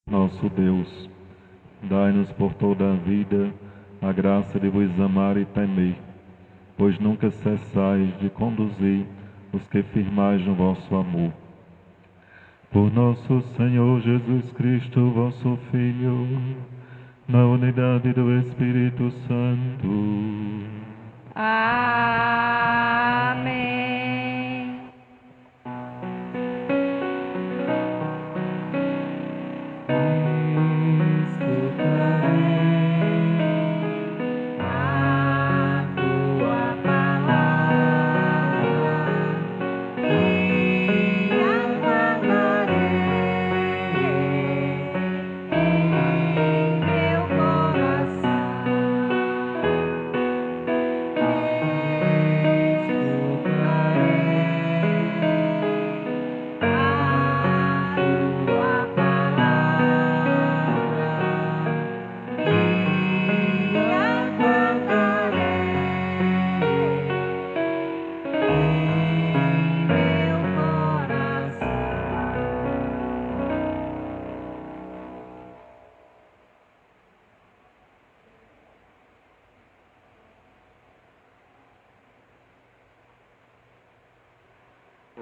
Nosso Deus, dai-nos por toda a vida a graça de vos amar e temer, pois nunca cessais de conduzir os que firmais no vosso amor. Por nosso Senhor Jesus Cristo, vosso Filho, na unidade do Espírito Santo. Amém.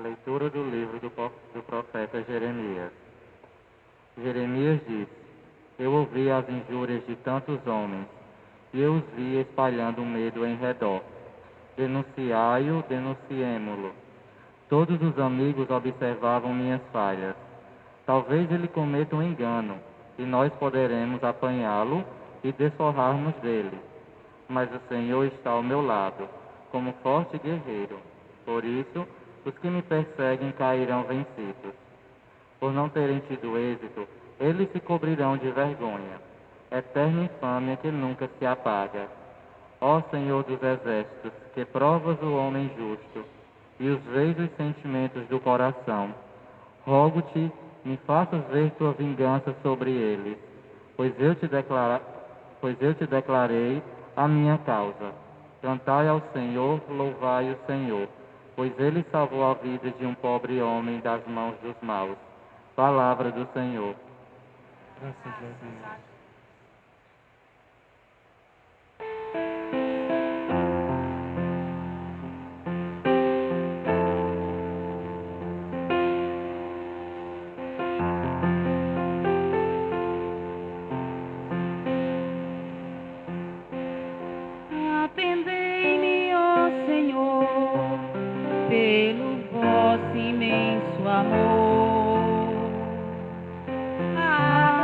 Leitura do livro do profeta Jeremias. Jeremias disse: Eu ouvi as injúrias de tantos homens, e eu os vi espalhando medo em redor. Denunciai-o, denunciemo-lo. Todos os amigos observavam minhas falhas. Talvez ele cometa um engano, e nós poderemos apanhá-lo e desforrar-nos dele. Mas o Senhor está ao meu lado, como forte guerreiro. Por isso, os que me perseguem cairão vencidos. Por não terem tido êxito, eles se cobrirão de vergonha. Eterna infâmia que nunca se apaga. Ó Senhor dos exércitos, que provas o homem justo e os vês os sentimentos do coração, rogo-te, me faças ver tua vingança sobre eles, pois eu te declarei a minha causa. Cantai ao Senhor, louvai o Senhor, pois ele salvou a vida de um pobre homem das mãos dos maus. Palavra do Senhor. Graças a Deus. Atendei-me, ó Senhor, pelo vosso imenso amor.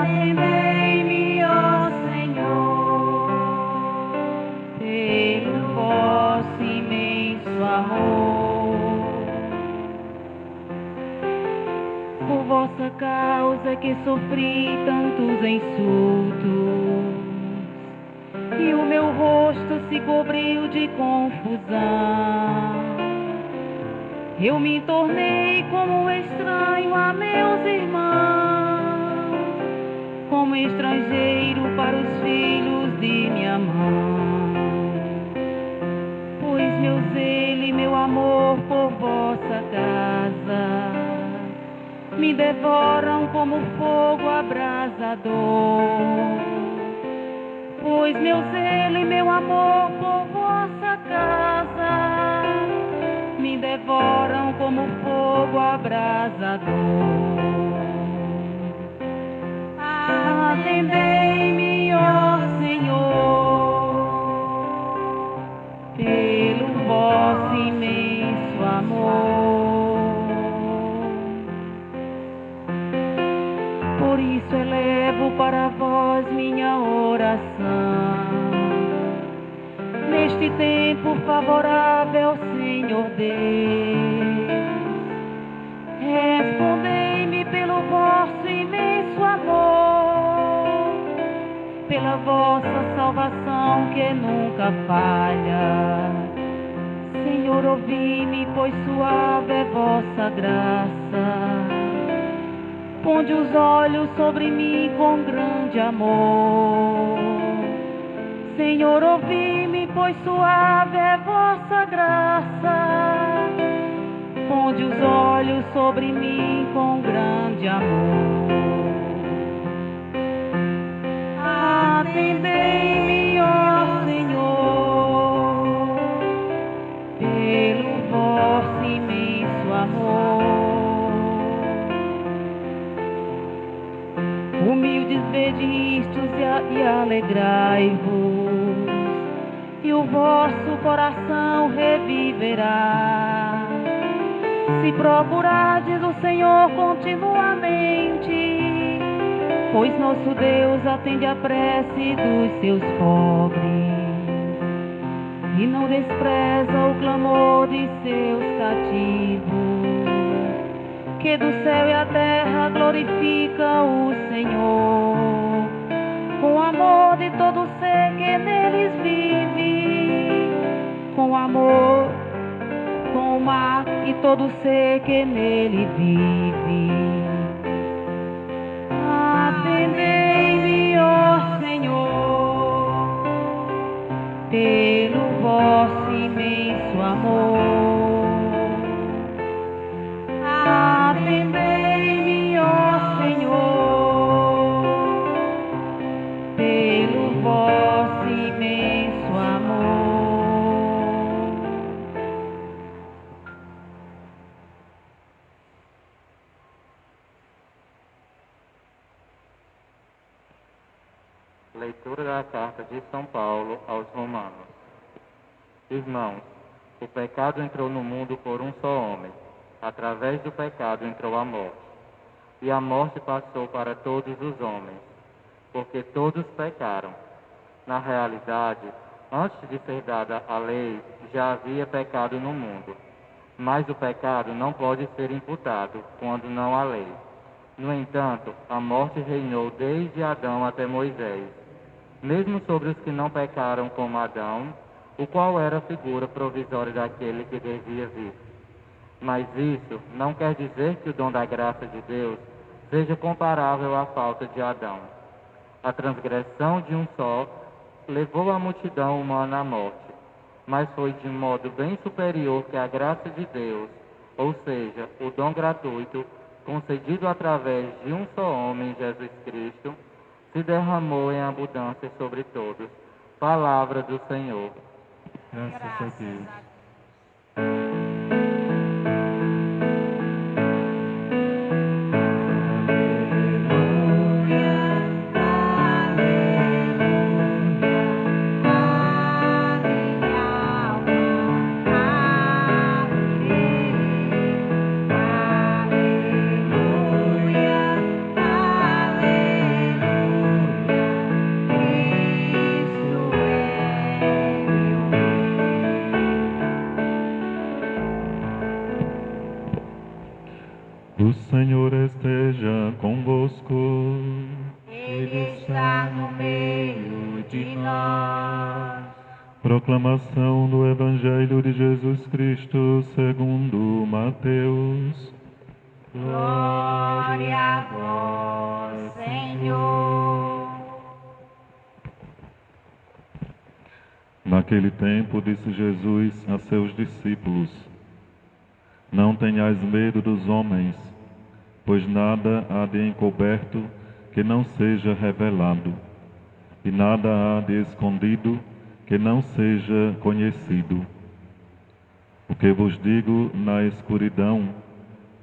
Atendei-me, ó Senhor, pelo vosso imenso amor. Por vossa causa que sofri tantos insultos, e o meu rosto se cobriu de confusão. Eu me tornei como estranho a meus irmãos, como estrangeiro para os filhos de minha mãe. Pois meu zelo e meu amor por vossa casa me devoram como fogo abrasador. Pois meu zelo e meu amor por vossa casa me devoram como fogo abrasador. Atendei-me, ó Senhor, pelo vosso imenso amor. Por isso elevo para vós minha oração. Neste tempo favorável, Senhor Deus, respondei-me pelo vosso imenso amor, pela vossa salvação que nunca falha. Senhor, ouvi-me, pois suave é vossa graça. Ponde os olhos sobre mim com grande amor. Senhor, ouvi-me, pois suave é vossa graça. Ponde os olhos sobre mim com grande amor. virdes, vede istos e alegrai-vos, e o vosso coração reviverá. Se procurardes o Senhor continuamente, pois nosso Deus atende a prece dos seus pobres, e não despreza o clamor de seus cativos, que do céu e a terra glorifica o Senhor, com o amor de todo ser que neles vive, com amor, com o mar e todo ser que nele vive. Atendei-me, ó Senhor, pelo vosso imenso amor. Atendei-me, ó Senhor, pelo vosso imenso amor. Leitura da carta de São Paulo aos Romanos. Irmãos, o pecado entrou no mundo por um só homem. Através do pecado entrou a morte. E a morte passou para todos os homens, porque todos pecaram. Na realidade, antes de ser dada a lei, já havia pecado no mundo. Mas o pecado não pode ser imputado quando não há lei. No entanto, a morte reinou desde Adão até Moisés, mesmo sobre os que não pecaram como Adão, o qual era a figura provisória daquele que devia vir. Mas isso não quer dizer que o dom da graça de Deus seja comparável à falta de Adão. A transgressão de um só levou a multidão humana à morte, mas foi de modo bem superior que a graça de Deus, ou seja, o dom gratuito, concedido através de um só homem, Jesus Cristo, se derramou em abundância sobre todos. Palavra do Senhor. Graças a Deus. O Senhor esteja convosco. Ele está no meio de nós. Proclamação do Evangelho de Jesus Cristo segundo Mateus. Glória a vós, Senhor. Naquele tempo disse Jesus a seus discípulos: Não tenhais medo dos homens, pois nada há de encoberto que não seja revelado, e nada há de escondido que não seja conhecido. O que vos digo na escuridão,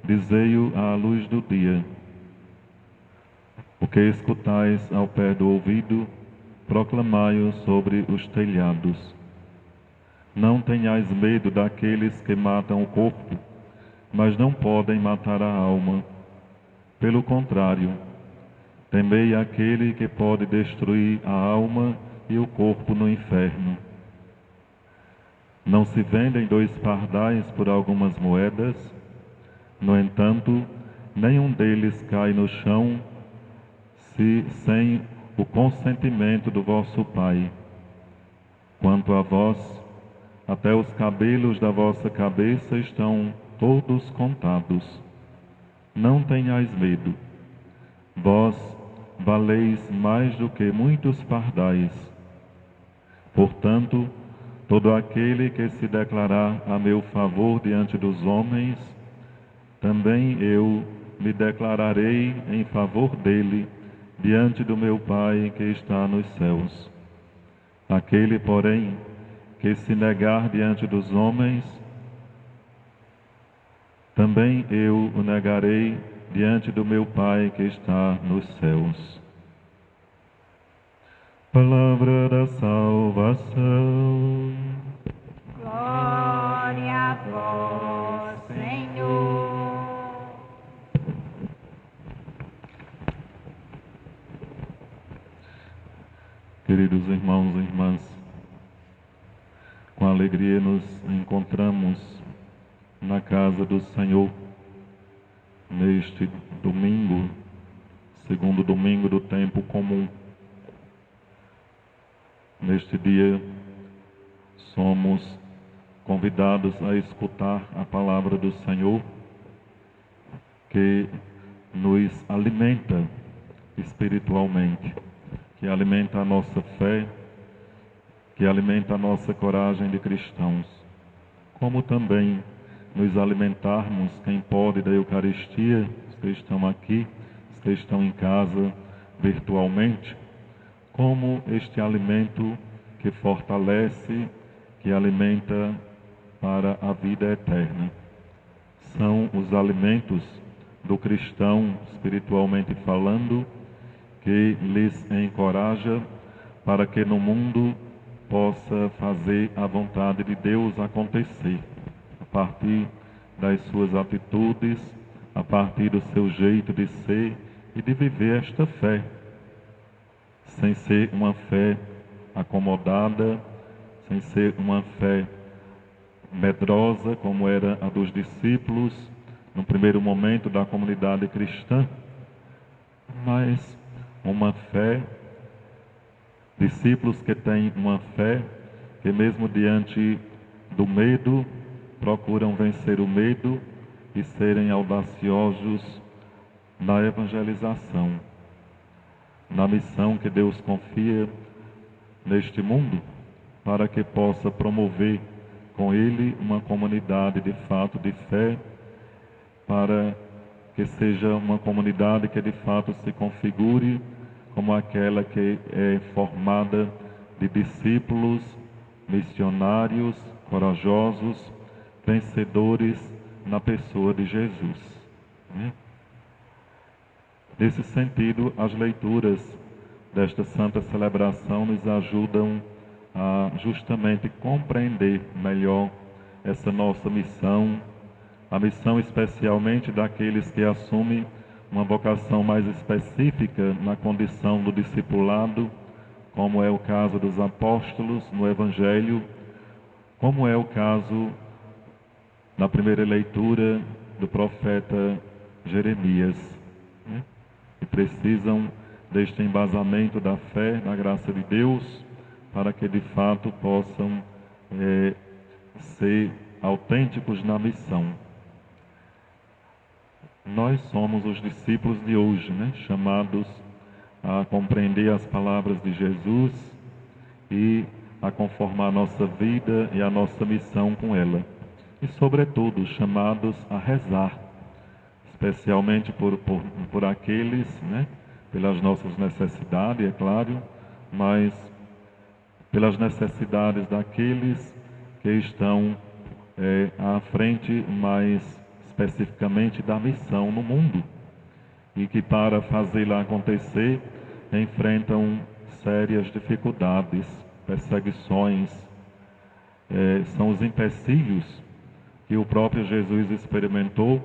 dizei-o à luz do dia. O que escutais ao pé do ouvido, proclamai-o sobre os telhados. Não tenhais medo daqueles que matam o corpo, mas não podem matar a alma. Pelo contrário, temei aquele que pode destruir a alma e o corpo no inferno. Não se vendem 2 pardais por algumas moedas? No entanto, nenhum deles cai no chão sem o consentimento do vosso Pai. Quanto a vós, até os cabelos da vossa cabeça estão todos contados. Não tenhais medo. Vós valeis mais do que muitos pardais. Portanto, todo aquele que se declarar a meu favor diante dos homens, também eu me declararei em favor dele diante do meu Pai que está nos céus. Aquele, porém, que se negar diante dos homens, também eu o negarei diante do meu Pai que está nos céus. Palavra da salvação. Glória a vós, Senhor. Queridos irmãos e irmãs, com alegria nos encontramos na casa do Senhor, neste domingo, segundo domingo do tempo comum. Neste dia, somos convidados a escutar a palavra do Senhor, que nos alimenta espiritualmente, que alimenta a nossa fé, que alimenta a nossa coragem de cristãos, como também nos alimentarmos, quem pode, da Eucaristia, os que estão aqui, os que estão em casa virtualmente, como este alimento que fortalece, que alimenta para a vida eterna. São os alimentos do cristão, espiritualmente falando, que lhes encoraja para que no mundo possa fazer a vontade de Deus acontecer, a partir das suas atitudes, a partir do seu jeito de ser e de viver esta fé, sem ser uma fé acomodada, sem ser uma fé medrosa, como era a dos discípulos no primeiro momento da comunidade cristã, mas uma fé, discípulos que têm uma fé que mesmo diante do medo, procuram vencer o medo e serem audaciosos na evangelização, na missão que Deus confia neste mundo, para que possa promover com Ele uma comunidade de fato de fé, para que seja uma comunidade que de fato se configure como aquela que é formada de discípulos, missionários, corajosos, vencedores na pessoa de Jesus. Nesse sentido, as leituras desta santa celebração nos ajudam a justamente compreender melhor essa nossa missão, a missão especialmente daqueles que assumem uma vocação mais específica na condição do discipulado, como é o caso dos apóstolos no Evangelho, como é o caso na primeira leitura do profeta Jeremias, que precisam deste embasamento da fé, da graça de Deus, para que de fato possam ser autênticos na missão. Nós somos os discípulos de hoje, chamados a compreender as palavras de Jesus e a conformar a nossa vida e a nossa missão com ela. E, sobretudo, chamados a rezar, especialmente por aqueles, pelas nossas necessidades, é claro, mas pelas necessidades daqueles que estão à frente mais especificamente da missão no mundo e que para fazê-la acontecer enfrentam sérias dificuldades, perseguições, são os empecilhos que o próprio Jesus experimentou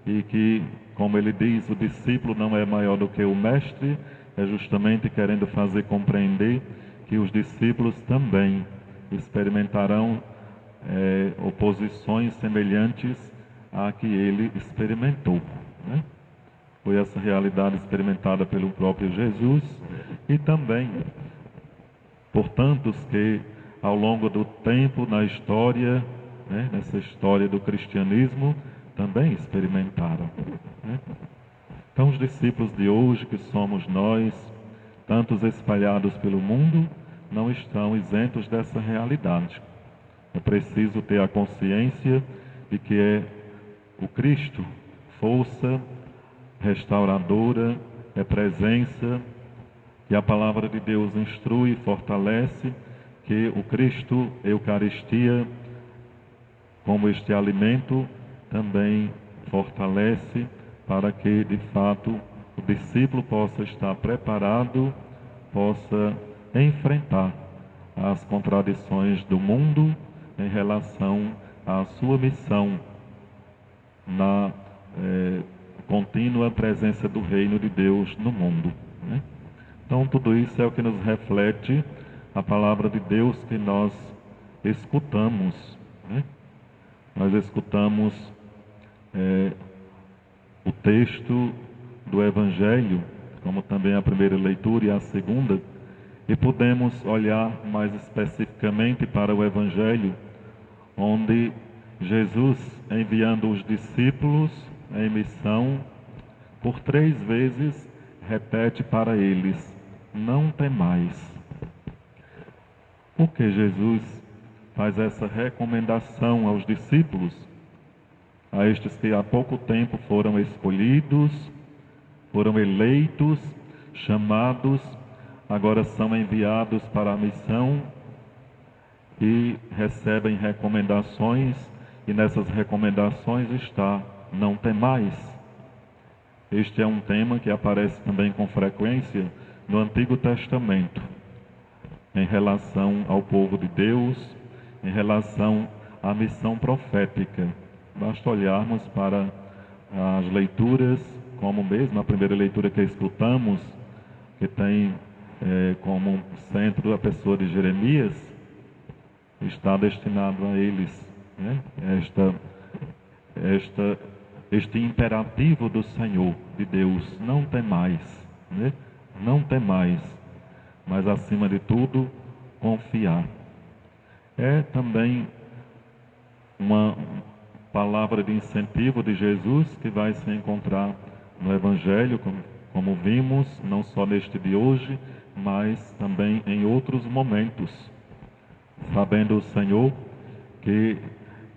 e que, como ele diz, o discípulo não é maior do que o mestre, é justamente querendo fazer compreender que os discípulos também experimentarão oposições semelhantes à que ele experimentou. Foi essa realidade experimentada pelo próprio Jesus e também por tantos que ao longo do tempo na história, nessa história do cristianismo, também experimentaram. Então os discípulos de hoje, que somos nós, tantos espalhados pelo mundo, não estão isentos dessa realidade. É preciso ter a consciência de que é o Cristo, força restauradora, é presença, que a palavra de Deus instrui e fortalece, que o Cristo, Eucaristia, como este alimento, também fortalece para que, de fato, o discípulo possa estar preparado, possa enfrentar as contradições do mundo em relação à sua missão na contínua presença do reino de Deus no mundo, né? Então tudo isso é o que nos reflete a palavra de Deus que nós escutamos, né? Nós escutamos o texto do Evangelho, como também a primeira leitura e a segunda, e podemos olhar mais especificamente para o Evangelho, onde Jesus, enviando os discípulos em missão, por 3 vezes repete para eles: não temais. Por que Jesus faz essa recomendação aos discípulos, a estes que há pouco tempo foram escolhidos, foram eleitos, chamados, agora são enviados para a missão e recebem recomendações, e nessas recomendações está: não temais. Este é um tema que aparece também com frequência no Antigo Testamento, em relação ao povo de Deus, em relação à missão profética. Basta olharmos para as leituras, como mesmo a primeira leitura que escutamos, que tem como centro a pessoa de Jeremias, está destinado a eles, né? Este imperativo do Senhor, de Deus: não temais, né? Não temais, mas acima de tudo, confiar. É também uma palavra de incentivo de Jesus que vai se encontrar no Evangelho, como vimos, não só neste de hoje, mas também em outros momentos, sabendo o Senhor que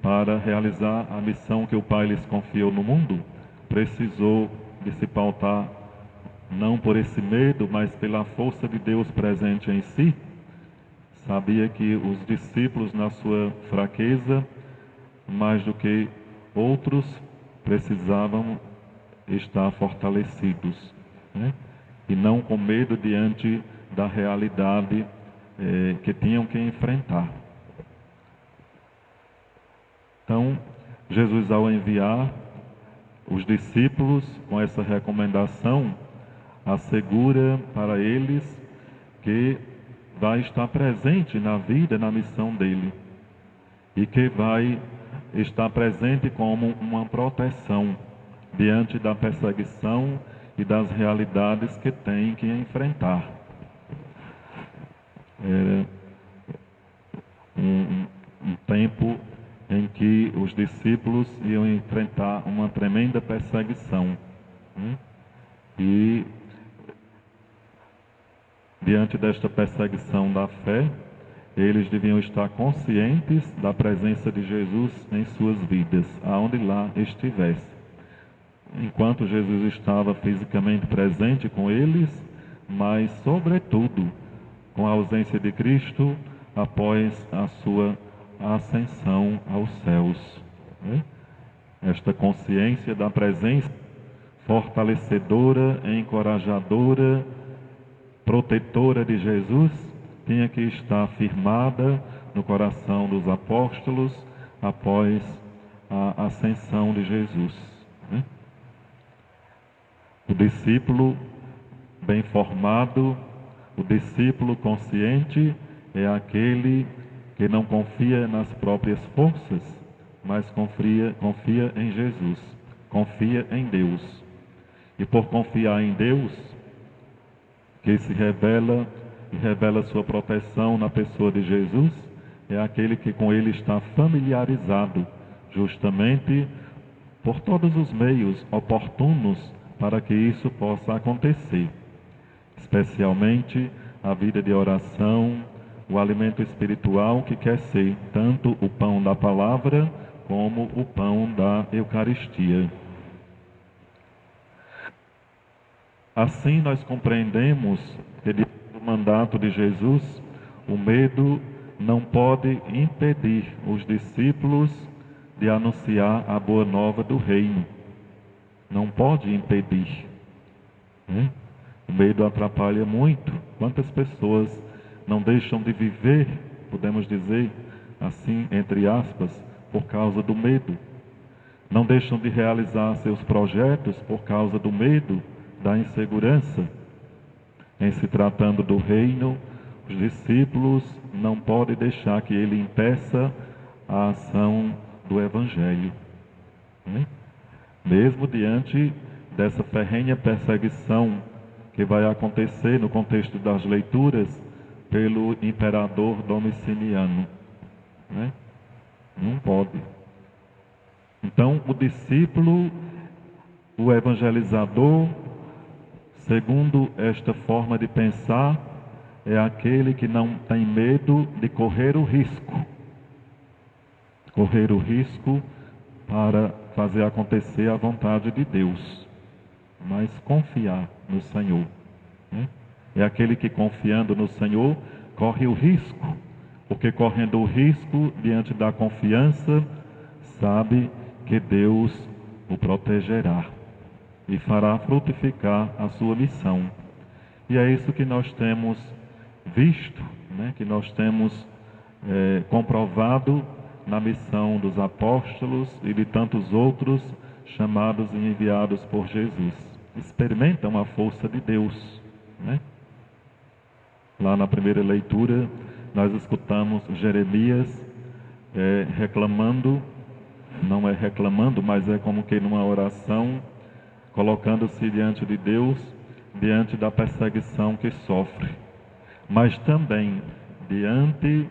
para realizar a missão que o Pai lhes confiou no mundo, precisou de se pautar não por esse medo, mas pela força de Deus presente em si. Sabia que os discípulos, na sua fraqueza, mais do que outros, precisavam estar fortalecidos, né? E não com medo diante da realidade que tinham que enfrentar. Então, Jesus, ao enviar os discípulos com essa recomendação, assegura para eles que vai estar presente na vida, na missão dele, e que vai estar presente como uma proteção diante da perseguição e das realidades que tem que enfrentar. Era um tempo em que os discípulos iam enfrentar uma tremenda perseguição, né? E diante desta perseguição da fé, eles deviam estar conscientes da presença de Jesus em suas vidas, aonde lá estivesse. Enquanto Jesus estava fisicamente presente com eles, mas, sobretudo, com a ausência de Cristo após a sua ascensão aos céus, né? Esta consciência da presença fortalecedora, encorajadora, protetora de Jesus tinha que estar firmada no coração dos apóstolos após a ascensão de Jesus, né? O discípulo bem formado, o discípulo consciente é aquele que não confia nas próprias forças, mas confia em Jesus, confia em Deus. E por confiar em Deus, que se revela e revela sua proteção na pessoa de Jesus, é aquele que com ele está familiarizado, justamente por todos os meios oportunos para que isso possa acontecer, especialmente a vida de oração, o alimento espiritual que quer ser tanto o pão da palavra como o pão da Eucaristia. Assim nós compreendemos que diante do mandato de Jesus, o medo não pode impedir os discípulos de anunciar a boa nova do reino. Não pode impedir, né? O medo atrapalha muito. Quantas pessoas não deixam de viver, podemos dizer assim, entre aspas, por causa do medo. Não deixam de realizar seus projetos por causa do medo, da insegurança. Em se tratando do reino, os discípulos não podem deixar que ele impeça a ação do Evangelho, né? Mesmo diante dessa ferrenha perseguição que vai acontecer no contexto das leituras pelo imperador Domiciano, né? Não pode. Então, o discípulo, o evangelizador, segundo esta forma de pensar, é aquele que não tem medo de correr o risco. Correr o risco para fazer acontecer a vontade de Deus, mas confiar no Senhor, né? É aquele que, confiando no Senhor, corre o risco, porque correndo o risco diante da confiança, sabe que Deus o protegerá e fará frutificar a sua missão. E é isso que nós temos visto, né? Que nós temos comprovado na missão dos apóstolos e de tantos outros chamados e enviados por Jesus. Experimentam a força de Deus, né? Lá na primeira leitura, nós escutamos Jeremias reclamando, não é reclamando, mas é como que numa oração, colocando-se diante de Deus, diante da perseguição que sofre, mas também diante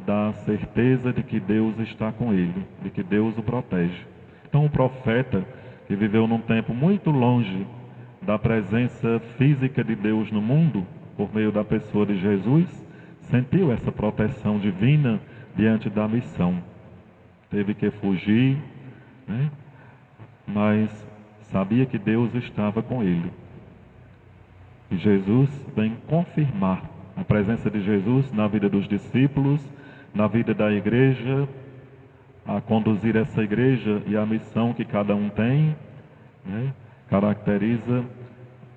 da certeza de que Deus está com ele, de que Deus o protege. Então o profeta, que viveu num tempo muito longe da presença física de Deus no mundo, por meio da pessoa de Jesus, sentiu essa proteção divina diante da missão. Teve que fugir, né? Mas sabia que Deus estava com ele. E Jesus vem confirmar a presença de Jesus na vida dos discípulos, na vida da igreja, a conduzir essa igreja e a missão que cada um tem, né? Caracteriza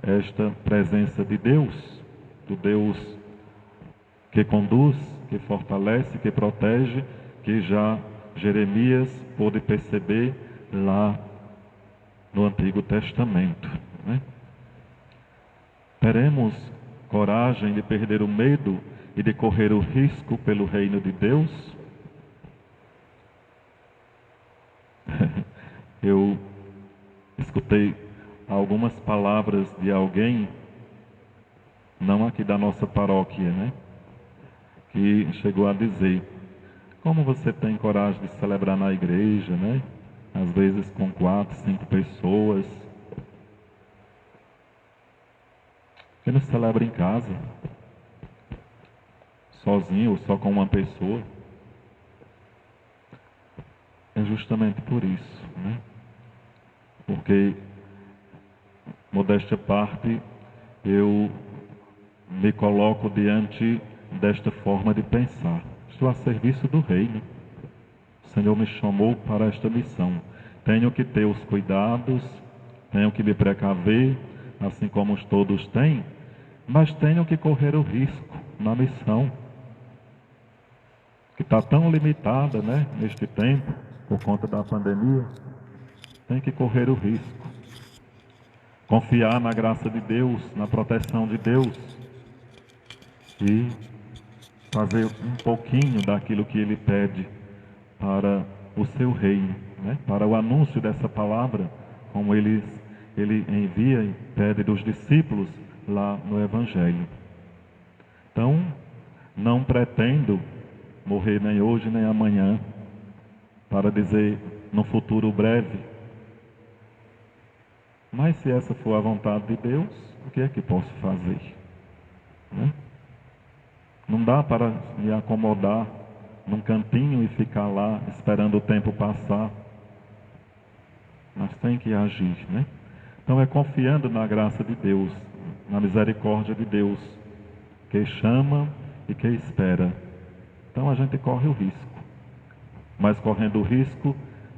esta presença de Deus, do Deus que conduz, que fortalece, que protege, que já Jeremias pôde perceber lá no Antigo Testamento, né? Teremos coragem de perder o medo e de correr o risco pelo reino de Deus? Eu escutei algumas palavras de alguém, não aqui da nossa paróquia, né? Que chegou a dizer: como você tem coragem de celebrar na igreja, né? Às vezes com 4, 5 pessoas. Por que não celebra em casa? Sozinho ou só com uma pessoa? É justamente por isso, né? Porque, modéstia à parte, eu me coloco diante desta forma de pensar. Estou a serviço do reino. O Senhor me chamou para esta missão. Tenho que ter os cuidados, tenho que me precaver, assim como todos têm, mas tenho que correr o risco na missão, que está tão limitada, né, neste tempo, por conta da pandemia. Tem que correr o risco. Confiar na graça de Deus, na proteção de Deus e fazer um pouquinho daquilo que Ele pede para o seu reino, né? Para o anúncio dessa palavra, como Ele envia e pede dos discípulos lá no Evangelho. Então, não pretendo morrer nem hoje nem amanhã, para dizer no futuro breve. Mas se essa for a vontade de Deus, o que é que posso fazer? Né? Não dá para me acomodar num cantinho e ficar lá esperando o tempo passar. Mas tem que agir, né? Então é confiando na graça de Deus, na misericórdia de Deus, que chama e que espera. Então a gente corre o risco. Mas correndo o risco,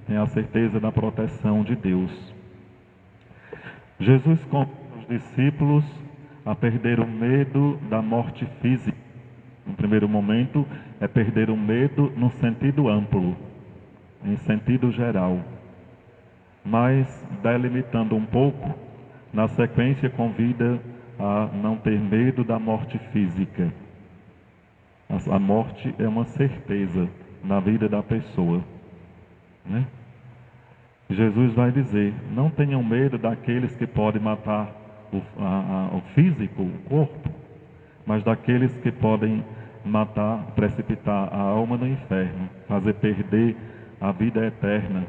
tem a certeza da proteção de Deus. Jesus convidou os discípulos a perder o medo da morte física, No primeiro momento, é perder o medo no sentido amplo, em sentido geral. Mas, delimitando um pouco, na sequência convida a não ter medo da morte física. A morte é uma certeza na vida da pessoa, né? Jesus vai dizer, não tenham medo daqueles que podem matar o físico, o corpo, mas daqueles que podem matar, precipitar a alma no inferno, fazer perder a vida eterna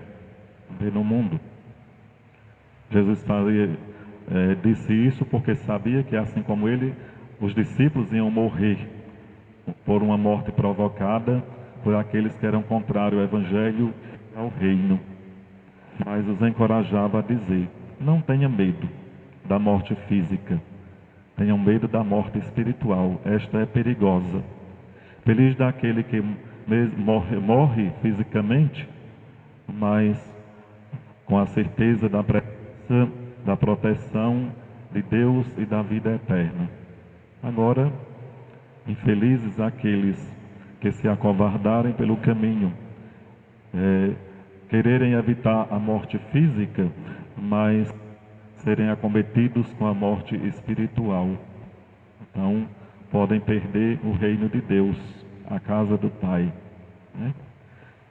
no mundo. Jesus disse isso porque sabia que, assim como ele, os discípulos iam morrer por uma morte provocada por aqueles que eram contrários ao Evangelho e ao Reino. Mas os encorajava a dizer, não tenha medo da morte física, tenham medo da morte espiritual, esta é perigosa. Feliz daquele que morre fisicamente, mas com a certeza da presença, da proteção de Deus e da vida eterna. Agora, infelizes aqueles que se acovardarem pelo caminho, quererem evitar a morte física, mas serem acometidos com a morte espiritual. Então, podem perder o reino de Deus, a casa do Pai, né?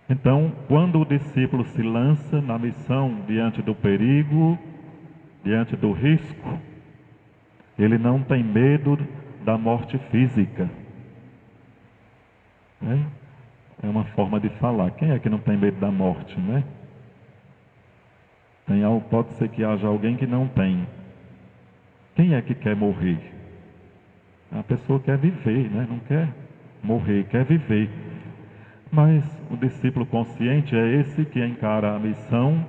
Então, quando o discípulo se lança na missão diante do perigo, diante do risco, ele não tem medo da morte física, né? É uma forma de falar. Quem é que não tem medo da morte, né? Pode ser que haja alguém que não tem. Quem é que quer morrer? A pessoa quer viver, né? Não quer morrer, quer viver. Mas o discípulo consciente é esse que encara a missão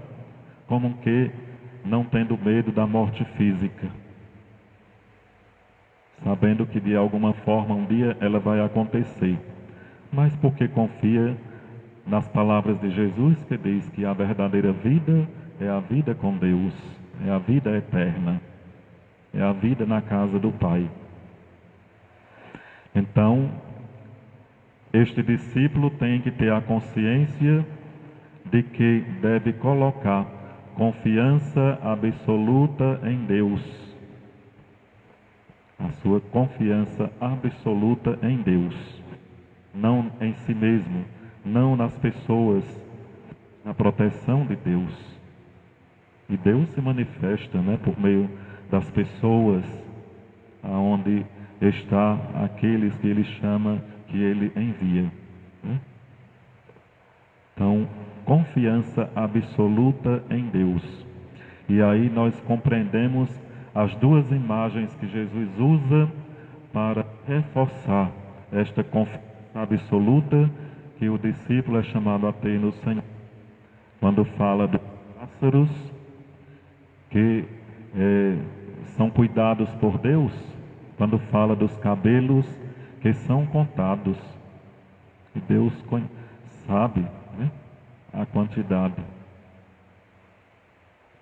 como que não tendo medo da morte física, sabendo que de alguma forma um dia ela vai acontecer, mas porque confia nas palavras de Jesus, que diz que a verdadeira vida é a vida com Deus, é a vida eterna, é a vida na casa do Pai. Então, este discípulo tem que ter a consciência de que deve colocar confiança absoluta em Deus. A sua confiança absoluta em Deus, não em si mesmo, não nas pessoas, na proteção de Deus. E Deus se manifesta, né, por meio das pessoas, aonde está aqueles que Ele chama, que Ele envia, né? Então, confiança absoluta em Deus. E aí nós compreendemos as duas imagens que Jesus usa para reforçar esta confiança absoluta que o discípulo é chamado a ter no Senhor. Quando fala dos pássaros que são cuidados por Deus, quando fala dos cabelos que são contados, e Deus sabe, né, a quantidade.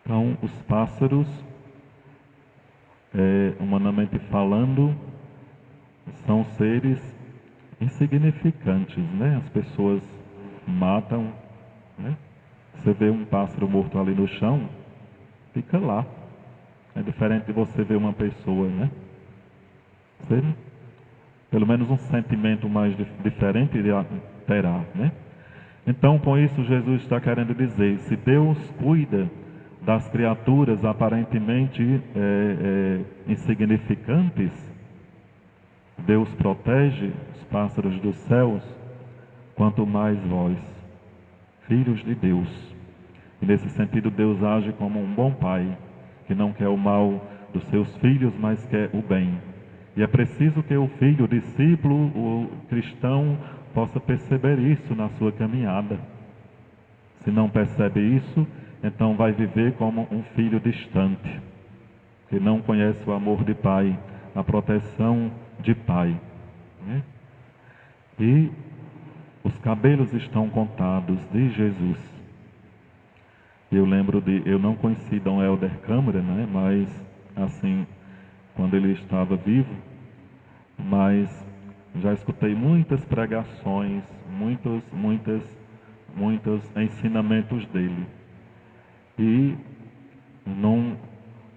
Então, os pássaros, humanamente falando, são seres insignificantes, né? As pessoas matam, né? Você vê um pássaro morto ali no chão, fica lá. É diferente de você ver uma pessoa, né? Você, pelo menos um sentimento mais diferente terá, né? Então, com isso, Jesus está querendo dizer, se Deus cuida das criaturas aparentemente insignificantes, Deus protege os pássaros dos céus, quanto mais vós, filhos de Deus. E nesse sentido, Deus age como um bom pai, que não quer o mal dos seus filhos, mas quer o bem. E é preciso que o filho, o discípulo, o cristão, possa perceber isso na sua caminhada. Se não percebe isso, então vai viver como um filho distante, que não conhece o amor de pai, a proteção de pai, né? E os cabelos estão contados de Jesus. Eu lembro eu não conheci Dom Helder Câmara, né? Mas assim, quando ele estava vivo, mas já escutei muitas pregações, muitos ensinamentos dele. E num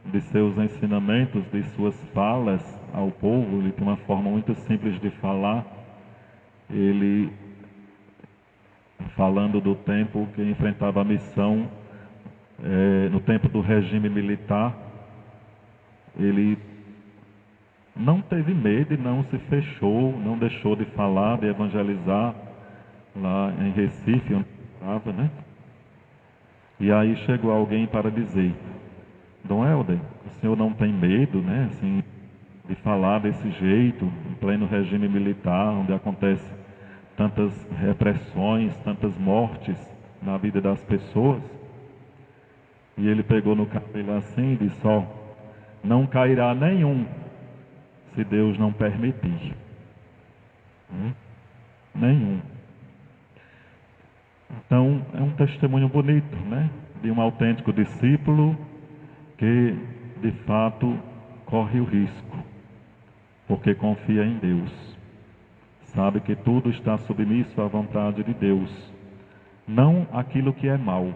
de seus ensinamentos, de suas falas ao povo, ele tem uma forma muito simples de falar. Ele, falando do tempo que enfrentava a missão, no tempo do regime militar, ele não teve medo e não se fechou, não deixou de falar, de evangelizar lá em Recife, onde estava, né? E aí chegou alguém para dizer: Dom Helder, o senhor não tem medo, né, assim, de falar desse jeito, em pleno regime militar, onde acontece tantas repressões, tantas mortes na vida das pessoas? E ele pegou no cabelo assim e disse: ó, não cairá nenhum, se Deus não permitir. Nenhum. Então, é um testemunho bonito, né? De um autêntico discípulo que, de fato, corre o risco, porque confia em Deus. Sabe que tudo está submisso à vontade de Deus, não aquilo que é mal,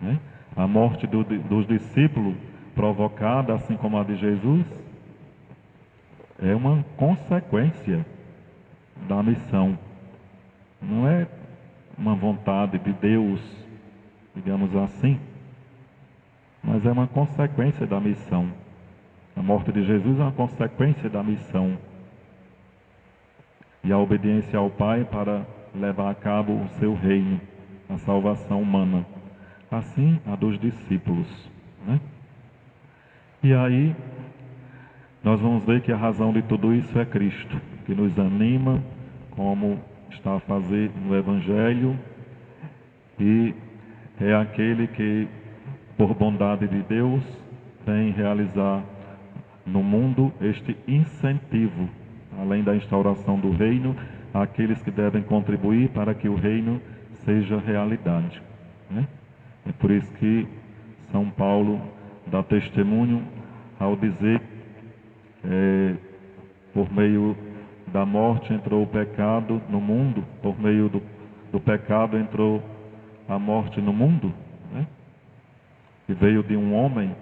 né? A morte dos discípulos, provocada assim como a de Jesus, é uma consequência da missão. Não é uma vontade de Deus, digamos assim, mas é uma consequência da missão. A morte de Jesus é uma consequência da missão. E a obediência ao Pai para levar a cabo o seu reino, a salvação humana. Assim, a dos discípulos, né? E aí, nós vamos ver que a razão de tudo isso é Cristo, que nos anima, como está a fazer no Evangelho, e é aquele que, por bondade de Deus, vem realizar no mundo este incentivo, além da instauração do reino, àqueles que devem contribuir para que o reino seja realidade, né? É por isso que São Paulo dá testemunho ao dizer: por meio da morte entrou o pecado no mundo, por meio do pecado entrou a morte no mundo, né? E veio de um homem,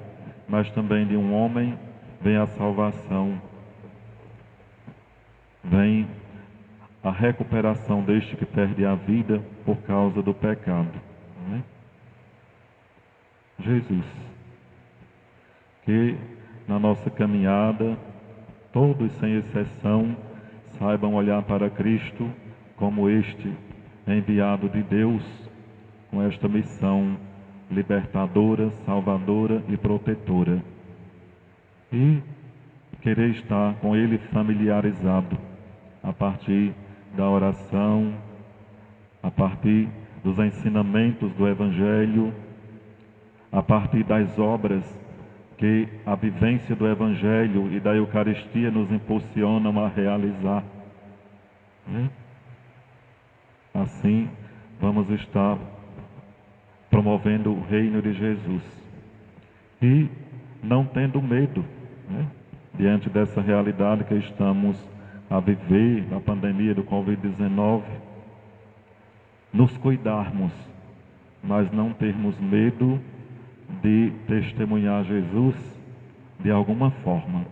mas também de um homem vem a salvação, vem a recuperação deste que perde a vida por causa do pecado, né? Jesus, que na nossa caminhada, todos sem exceção, saibam olhar para Cristo como este enviado de Deus, com esta missão libertadora, salvadora e protetora, e querer estar com Ele familiarizado, a partir da oração, a partir dos ensinamentos do Evangelho, a partir das obras que a vivência do Evangelho e da Eucaristia nos impulsionam a realizar, né? Assim, vamos estar promovendo o reino de Jesus e não tendo medo, né? Diante dessa realidade que estamos a viver, da pandemia do Covid-19, nos cuidarmos, mas não termos medo de testemunhar Jesus de alguma forma,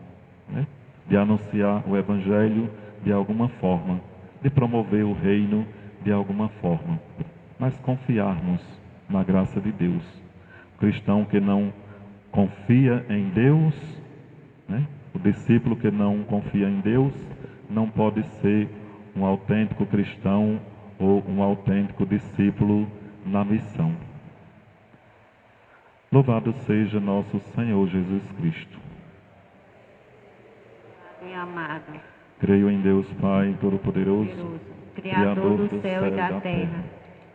né? De anunciar o Evangelho de alguma forma, de promover o reino de alguma forma, mas confiarmos na graça de Deus. O cristão que não confia em Deus, né? O discípulo que não confia em Deus não pode ser um autêntico cristão ou um autêntico discípulo na missão. Louvado seja nosso Senhor Jesus Cristo. Meu amado, Creio em Deus Pai Todo-Poderoso, Criador do céu e da terra,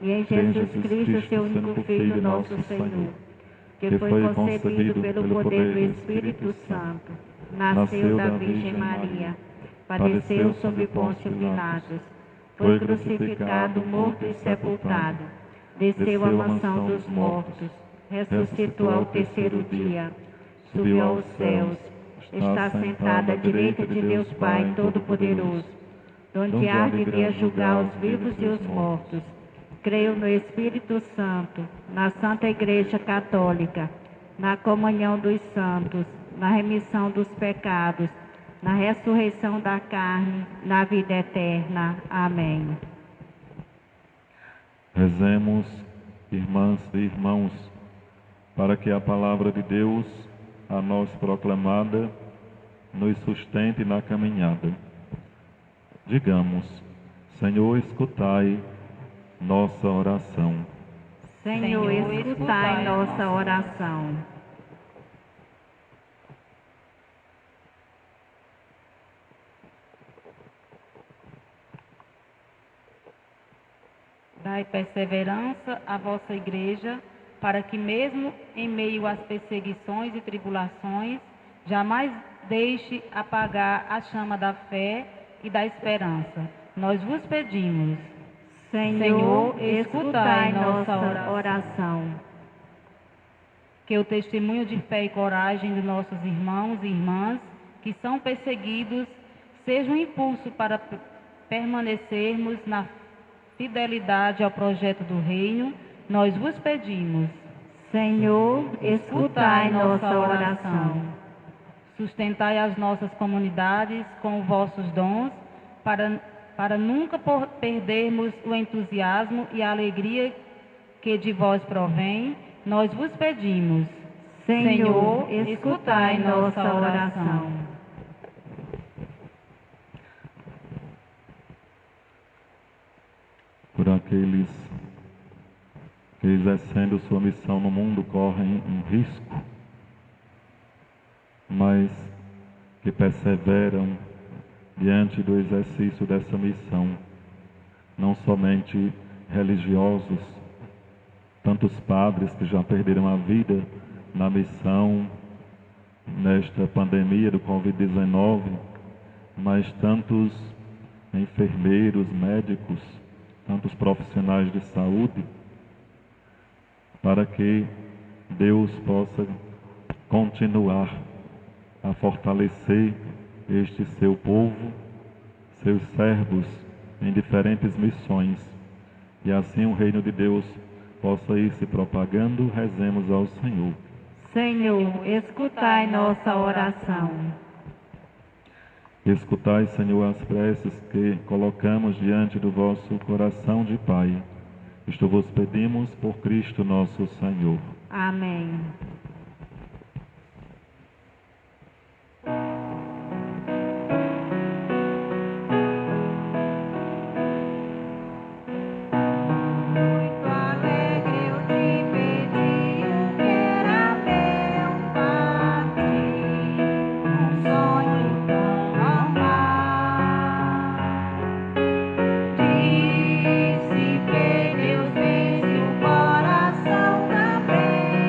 e em Jesus Cristo, seu único Filho, nosso Senhor, que foi concebido pelo poder do Espírito Santo, nasceu da Virgem Maria, padeceu sob Pôncio Pilatos, foi crucificado, morto e sepultado, desceu à mansão dos mortos, ressuscitou ao terceiro dia, subiu aos céus, está sentado à direita de Deus Pai Todo-Poderoso, donde há de vir julgar os vivos e os mortos. Creio no Espírito Santo, na Santa Igreja Católica, na comunhão dos santos, na remissão dos pecados, na ressurreição da carne, na vida eterna. Amém. Rezemos, irmãs e irmãos, para que a palavra de Deus, a nós proclamada, nos sustente na caminhada. Digamos: Senhor, escutai nossa oração. Senhor, escutai nossa oração. Dai perseverança à vossa Igreja, para que mesmo em meio às perseguições e tribulações, jamais deixe apagar a chama da fé e da esperança. Nós vos pedimos, Senhor, escutai nossa oração. Que o testemunho de fé e coragem de nossos irmãos e irmãs que são perseguidos seja um impulso para permanecermos na fidelidade ao projeto do Reino. Nós vos pedimos, Senhor, escutai nossa oração. Sustentai as nossas comunidades com vossos dons, para nunca perdermos o entusiasmo e a alegria que de vós provém. Nós vos pedimos, Senhor, escutai nossa oração. Por aqueles que, exercendo sua missão no mundo, correm um risco, mas que perseveram diante do exercício dessa missão, não somente religiosos, tantos padres que já perderam a vida na missão nesta pandemia do Covid-19, mas tantos enfermeiros, médicos, tantos profissionais de saúde, para que Deus possa continuar a fortalecer este seu povo, seus servos em diferentes missões, e assim o reino de Deus possa ir se propagando. Rezemos ao Senhor. Senhor, escutai nossa oração. Escutai, Senhor, as preces que colocamos diante do vosso coração de Pai. Isto vos pedimos por Cristo nosso Senhor. Amém. Deus vence o coração também.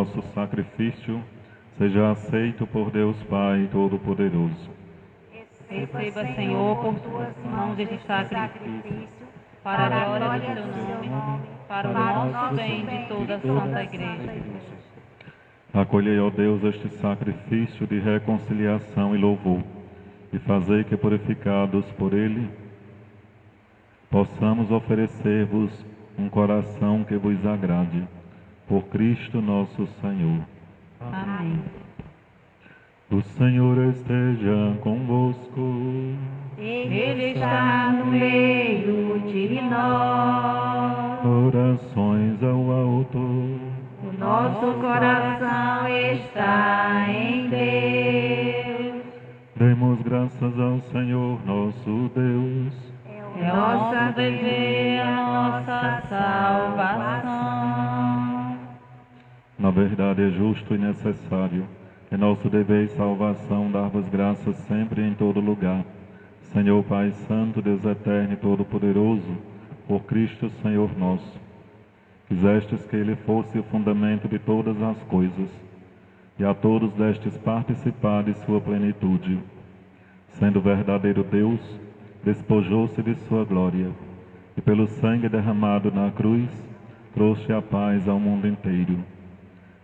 nosso sacrifício seja aceito por Deus Pai Todo-Poderoso. Receba, Senhor, por tuas mãos este sacrifício, para a glória do teu nome, para o nosso bem de toda a Santa Igreja. Acolhei, ó Deus, este sacrifício de reconciliação e louvor, e fazei que, purificados por ele, possamos oferecer-vos um coração que vos agrade. Por Cristo nosso Senhor. Amém. O Senhor esteja convosco. Ele está no meio de nós. Orações ao alto. O nosso coração está em Deus. Demos graças ao Senhor nosso Deus. É nosso dever, a nossa salvação. Na verdade, é justo e necessário, é nosso dever e salvação dar-vos graças sempre e em todo lugar. Senhor Pai Santo, Deus Eterno e Todo-Poderoso, por Cristo Senhor nosso. Quisestes que Ele fosse o fundamento de todas as coisas, e a todos destes participar de sua plenitude. Sendo verdadeiro Deus, despojou-se de sua glória, e pelo sangue derramado na cruz, trouxe a paz ao mundo inteiro.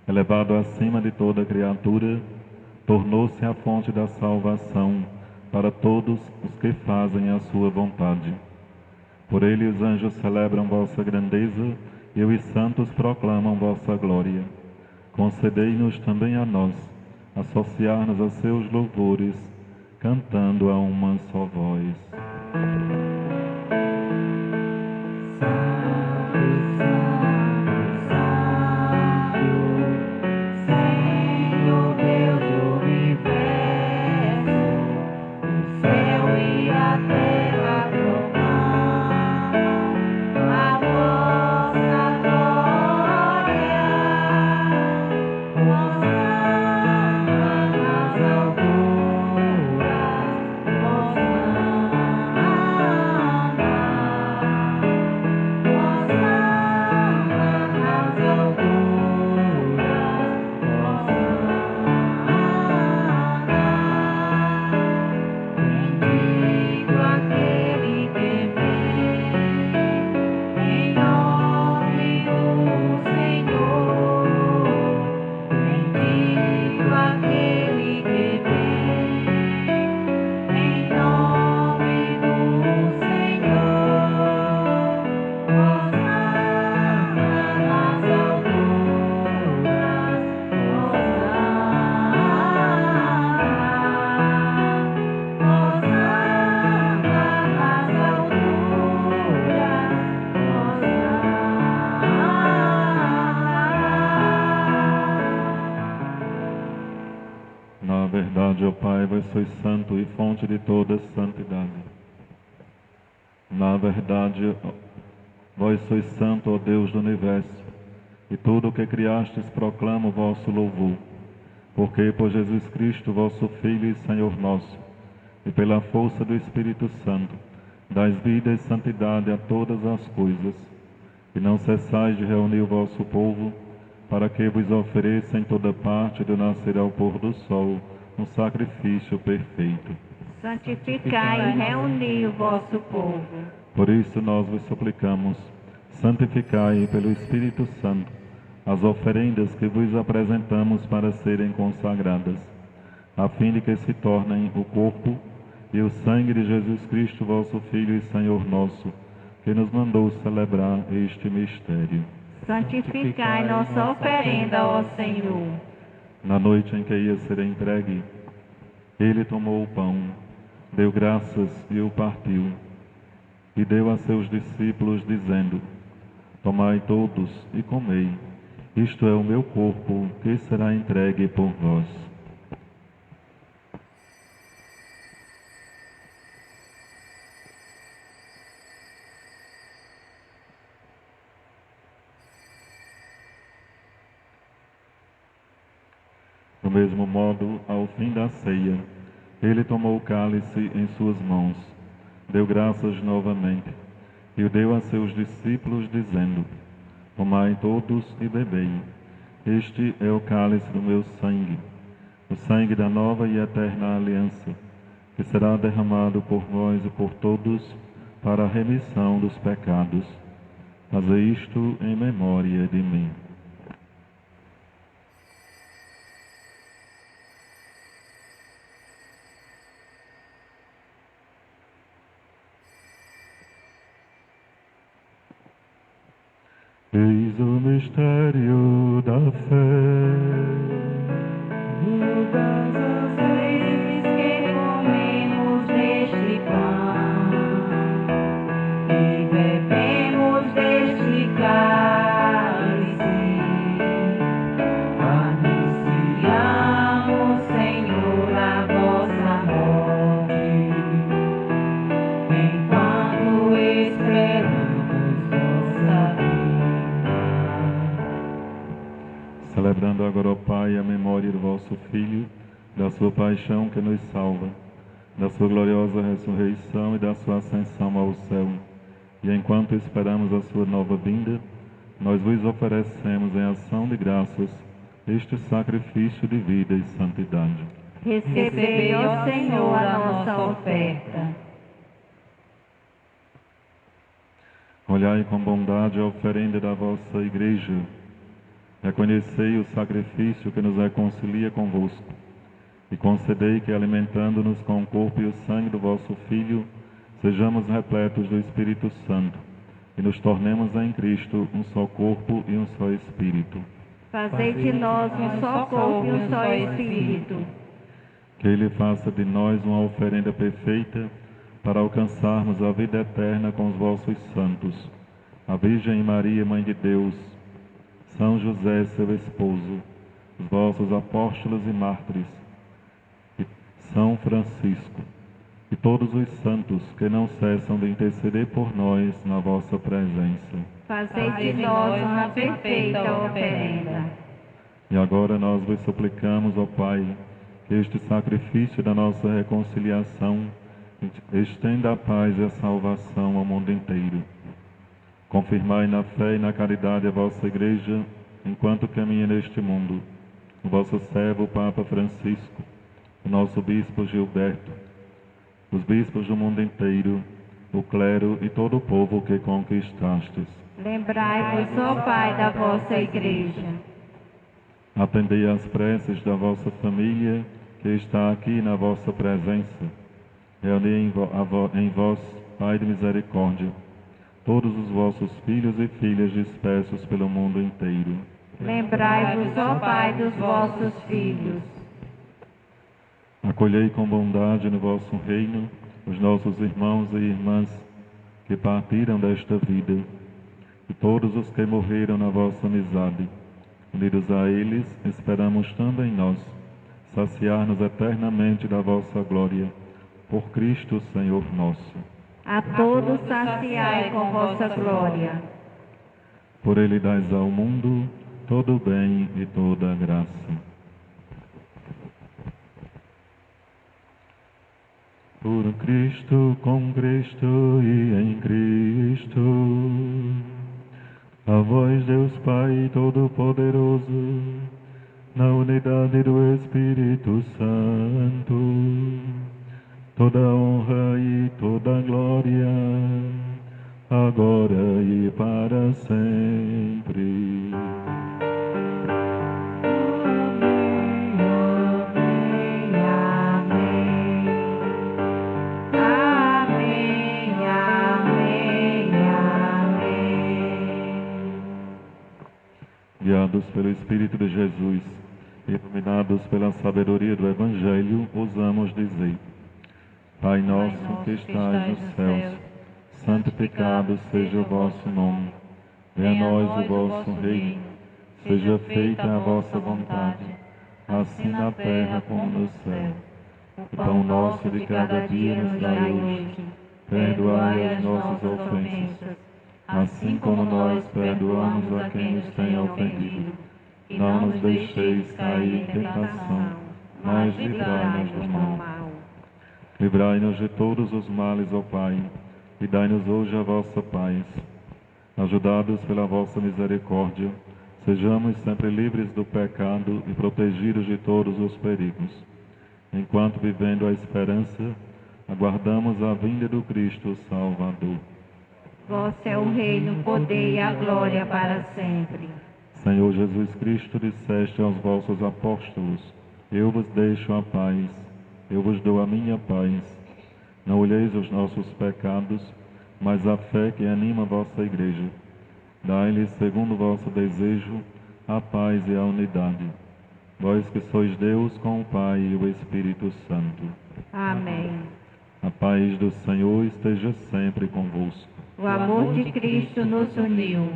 Elevado acima de toda criatura, tornou-se a fonte da salvação para todos os que fazem a sua vontade. Por ele os anjos celebram vossa grandeza e os santos proclamam vossa glória. Concedei-nos também a nós associar-nos a seus louvores, cantando a uma só voz. Na verdade, ó Pai, vós sois santo e fonte de toda santidade. Na verdade, vós sois santo, ó Deus do universo, e tudo o que criastes proclama o vosso louvor. Porque por Jesus Cristo, vosso Filho e Senhor nosso, e pela força do Espírito Santo, dais vida e santidade a todas as coisas, e não cessais de reunir o vosso povo, para que vos ofereça em toda parte, do nascer ao pôr do sol, um sacrifício perfeito. Santificai e reuni o vosso povo. Por isso nós vos suplicamos, santificai pelo Espírito Santo as oferendas que vos apresentamos para serem consagradas, a fim de que se tornem o corpo e o sangue de Jesus Cristo, vosso Filho e Senhor nosso, que nos mandou celebrar este mistério. Santificai nossa oferenda, ó Senhor. Na noite em que ia ser entregue, ele tomou o pão, deu graças e o partiu, e deu a seus discípulos, dizendo: Tomai todos e comei, isto é o meu corpo, que será entregue por vós. Do mesmo modo, ao fim da ceia, ele tomou o cálice em suas mãos, deu graças novamente, e o deu a seus discípulos, dizendo: Tomai todos e bebei, Este é o cálice do meu sangue, o sangue da nova e eterna aliança, que será derramado por vós e por todos para a remissão dos pecados. Fazei isto em memória de mim. Eis o mistério da fé. Todas as vezes que comemos deste pão e bebemos deste cálice, anunciamos, Senhor, a vossa morte, enquanto esperamos vossa vida. Celebrando agora, ó Pai, a memória do vosso Filho, da sua paixão que nos salva, da sua gloriosa ressurreição e da sua ascensão ao céu. E enquanto esperamos a sua nova vinda, nós vos oferecemos em ação de graças este sacrifício de vida e santidade. Recebei, ó Senhor, a nossa oferta. Olhai com bondade a oferenda da vossa Igreja. Reconhecei o sacrifício que nos reconcilia convosco, e concedei que, alimentando-nos com o corpo e o sangue do vosso Filho, sejamos repletos do Espírito Santo, e nos tornemos em Cristo um só corpo e um só Espírito. Fazei de nós um só corpo e um só Espírito. Que Ele faça de nós uma oferenda perfeita, para alcançarmos a vida eterna com os vossos santos, a Virgem Maria, Mãe de Deus, São José, seu esposo, os vossos apóstolos e mártires, e São Francisco, e todos os santos que não cessam de interceder por nós na vossa presença. Fazei de nós uma perfeita oferenda. E agora nós vos suplicamos, ó Pai, que este sacrifício da nossa reconciliação estenda a paz e a salvação ao mundo inteiro. Confirmai na fé e na caridade a vossa Igreja, enquanto caminha neste mundo, o vosso servo, o Papa Francisco, o nosso Bispo Gilberto, os bispos do mundo inteiro, o clero e todo o povo que conquistastes. Lembrai-vos, ó Pai, da vossa Igreja. Atendei às preces da vossa família, que está aqui na vossa presença. Reuni em vós, Pai de misericórdia, todos os vossos filhos e filhas dispersos pelo mundo inteiro. Lembrai-vos, ó Pai, dos vossos filhos. Acolhei com bondade no vosso reino os nossos irmãos e irmãs que partiram desta vida, e todos os que morreram na vossa amizade. Unidos a eles, esperamos também nós saciar-nos eternamente da vossa glória, por Cristo Senhor nosso. A todos saciai com vossa glória. Por Ele dais ao mundo todo o bem e toda a graça. Por Cristo, com Cristo e em Cristo, a vós, Deus Pai Todo-Poderoso, na unidade do Espírito Santo, toda honra e toda glória, agora e para sempre. Guiados pelo Espírito de Jesus, iluminados pela sabedoria do Evangelho, ousamos dizer: Pai nosso que estais nos céus, santificado seja o vosso nome. Venha a nós o vosso reino. Seja feita a vossa vontade, assim na terra como no céu. O pão nosso de cada dia nos dai hoje. Perdoai as nossas ofensas, assim como nós perdoamos a quem nos tem ofendido. Não nos deixeis cair em tentação, mas livrai-nos do mal. Livrai-nos de todos os males, ó Pai, e dai-nos hoje a vossa paz. Ajudados pela vossa misericórdia, Sejamos sempre livres do pecado e protegidos de todos os perigos, enquanto, vivendo a esperança, aguardamos a vinda do Cristo Salvador. Vosso é o reino, o poder e a glória para sempre. Senhor Jesus Cristo, disseste aos vossos apóstolos: eu vos deixo a paz, eu vos dou a minha paz. Não olheis os nossos pecados, mas a fé que anima a vossa Igreja. Dai-lhes, segundo o vosso desejo, a paz e a unidade. Vós que sois Deus com o Pai e o Espírito Santo. Amém. A paz do Senhor esteja sempre convosco. O amor de Cristo nos uniu.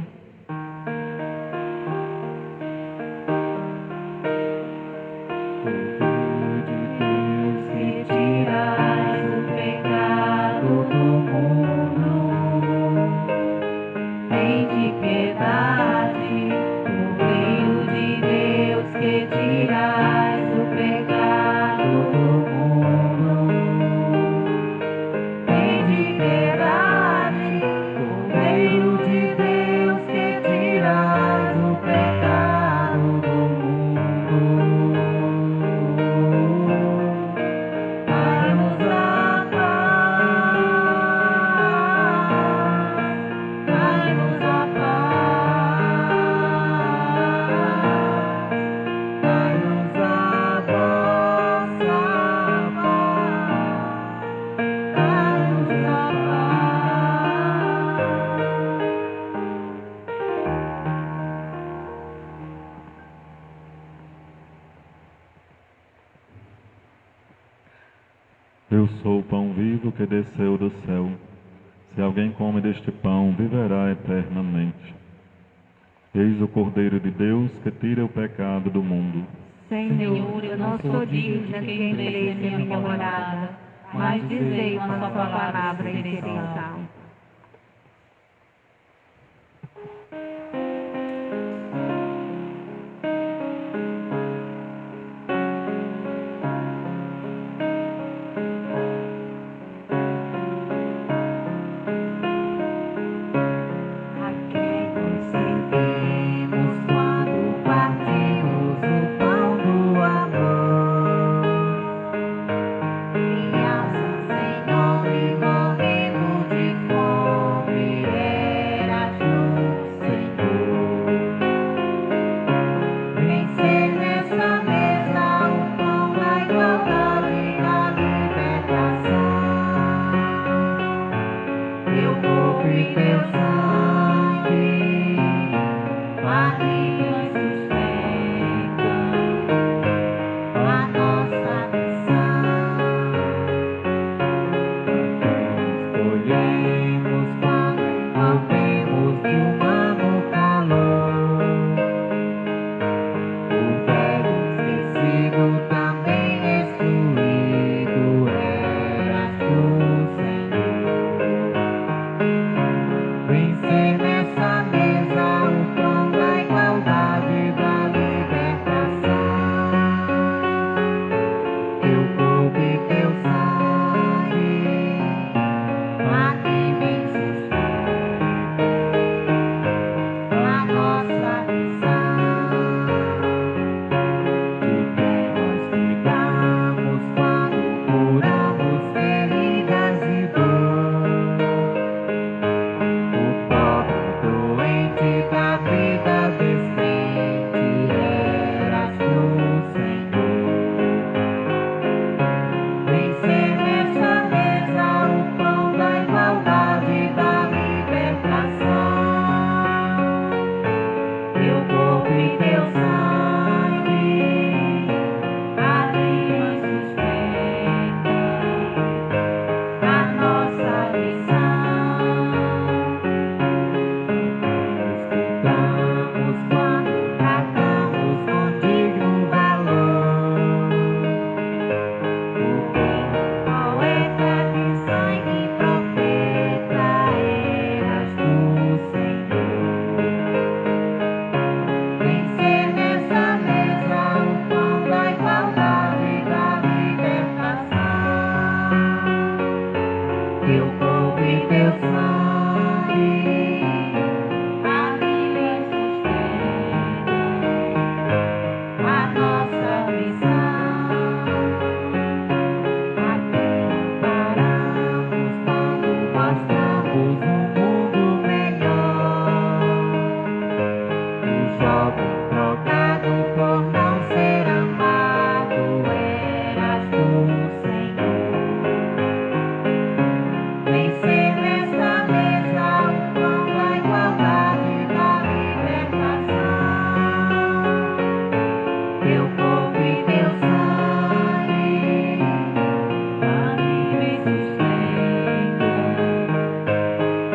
Eu sou o pão vivo que desceu do céu. Se alguém come deste pão, viverá eternamente. Eis o Cordeiro de Deus que tira o pecado do mundo. Senhor, eu não sou digna que entreis em minha morada, mas dizei uma só palavra e serei salvo.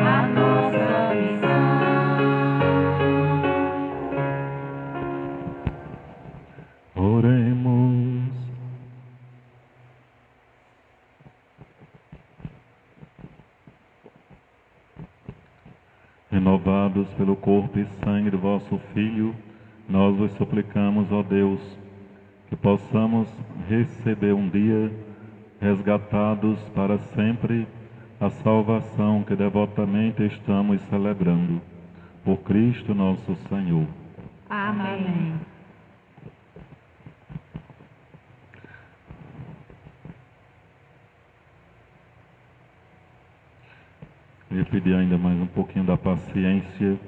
a nossa missão. Oremos. Renovados pelo corpo e sangue do vosso Filho, nós vos suplicamos, ó Deus, que possamos receber um dia, resgatados para sempre, a salvação que devotamente estamos celebrando. Por Cristo nosso Senhor. Amém. Eu pedir ainda mais um pouquinho da paciência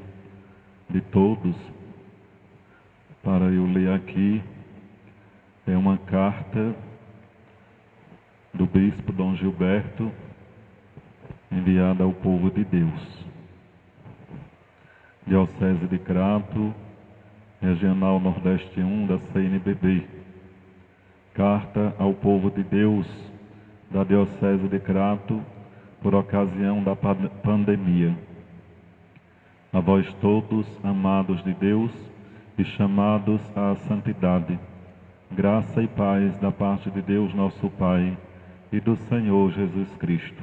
de todos para eu ler aqui. É uma carta do bispo Dom Gilberto, enviada ao povo de Deus. Diocese de Crato, Regional Nordeste 1 da CNBB. Carta ao povo de Deus da Diocese de Crato, por ocasião da pandemia. A vós todos, amados de Deus e chamados à santidade, graça e paz da parte de Deus nosso Pai e do Senhor Jesus Cristo.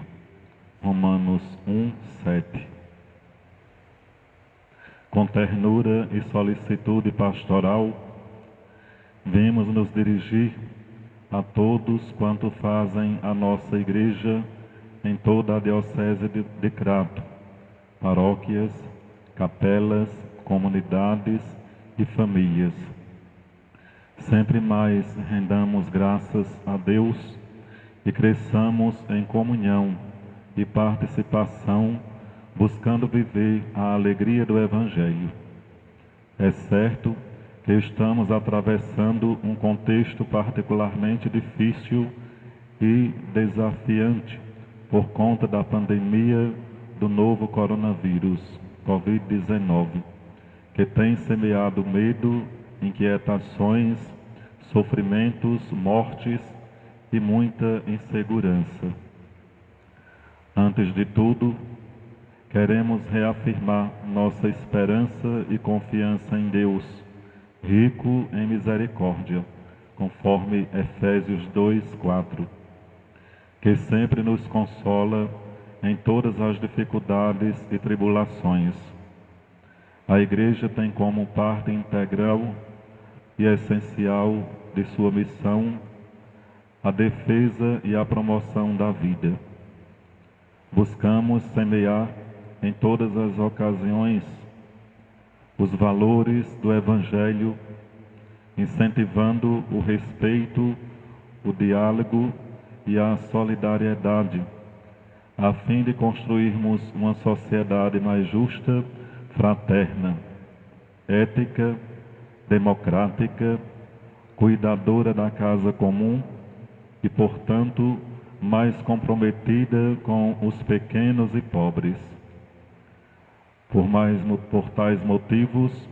Romanos 1:7. Com ternura e solicitude pastoral, vemos nos dirigir a todos quanto fazem a nossa Igreja em toda a Diocese de Crato, paróquias, capelas, comunidades e famílias. Sempre mais rendamos graças a Deus e cresçamos em comunhão e participação, buscando viver a alegria do Evangelho. É certo que estamos atravessando um contexto particularmente difícil e desafiante por conta da pandemia do novo coronavírus, Covid-19, que tem semeado medo, inquietações, sofrimentos, mortes e muita insegurança. Antes de tudo, queremos reafirmar nossa esperança e confiança em Deus, rico em misericórdia, conforme Efésios 2:4, que sempre nos consola em todas as dificuldades e tribulações. A Igreja tem como parte integral e essencial de sua missão a defesa e a promoção da vida. Buscamos semear em todas as ocasiões os valores do Evangelho, incentivando o respeito, o diálogo e a solidariedade, a fim de construirmos uma sociedade mais justa, fraterna, ética, democrática, cuidadora da casa comum e, portanto, mais comprometida com os pequenos e pobres. Por tais motivos,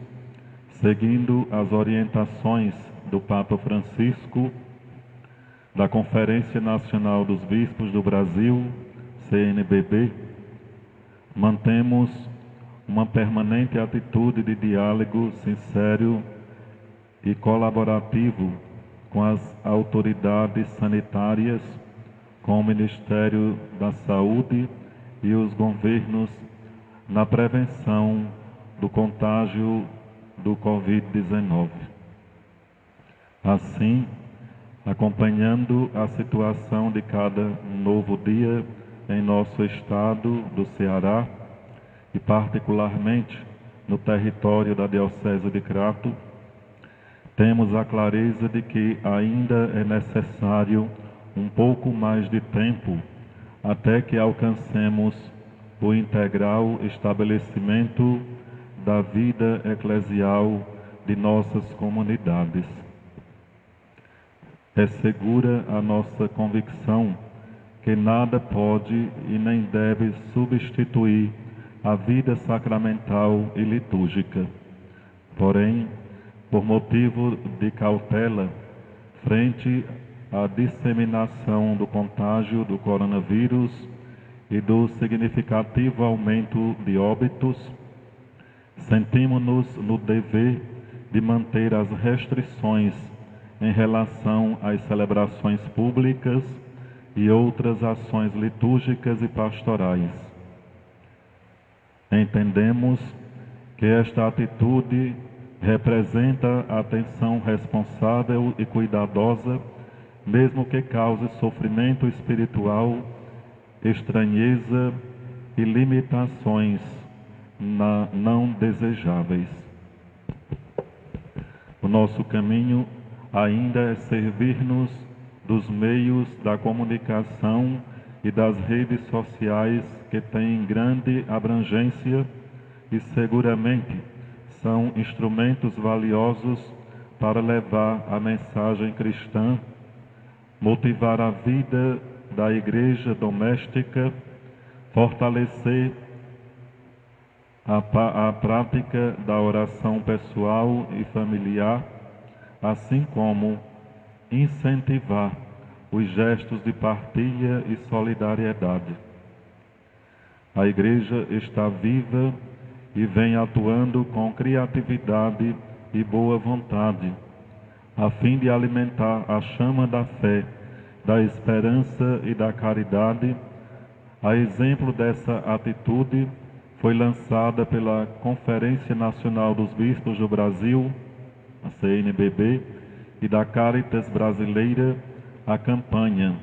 seguindo as orientações do Papa Francisco, da Conferência Nacional dos Bispos do Brasil, CNBB, mantemos uma permanente atitude de diálogo sincero e colaborativo com as autoridades sanitárias, com o Ministério da Saúde e os governos na prevenção do contágio do Covid-19. Assim, acompanhando a situação de cada novo dia em nosso estado do Ceará e particularmente no território da Diocese de Crato, temos a clareza de que ainda é necessário um pouco mais de tempo até que alcancemos o integral estabelecimento da vida eclesial de nossas comunidades. É segura a nossa convicção que nada pode e nem deve substituir a vida sacramental e litúrgica. Porém, por motivo de cautela, frente à disseminação do contágio do coronavírus e do significativo aumento de óbitos, sentimos-nos no dever de manter as restrições em relação às celebrações públicas e outras ações litúrgicas e pastorais. Entendemos que esta atitude representa atenção responsável e cuidadosa, mesmo que cause sofrimento espiritual, estranheza e limitações não desejáveis. O nosso caminho ainda é servir-nos dos meios da comunicação e das redes sociais que têm grande abrangência e seguramente são instrumentos valiosos para levar a mensagem cristã, motivar a vida da igreja doméstica, fortalecer a prática da oração pessoal e familiar, assim como incentivar os gestos de partilha e solidariedade. A igreja está viva e vem atuando com criatividade e boa vontade, a fim de alimentar a chama da fé, da esperança e da caridade. A exemplo dessa atitude, foi lançada pela Conferência Nacional dos Bispos do Brasil, a CNBB, e da Caritas Brasileira, a campanha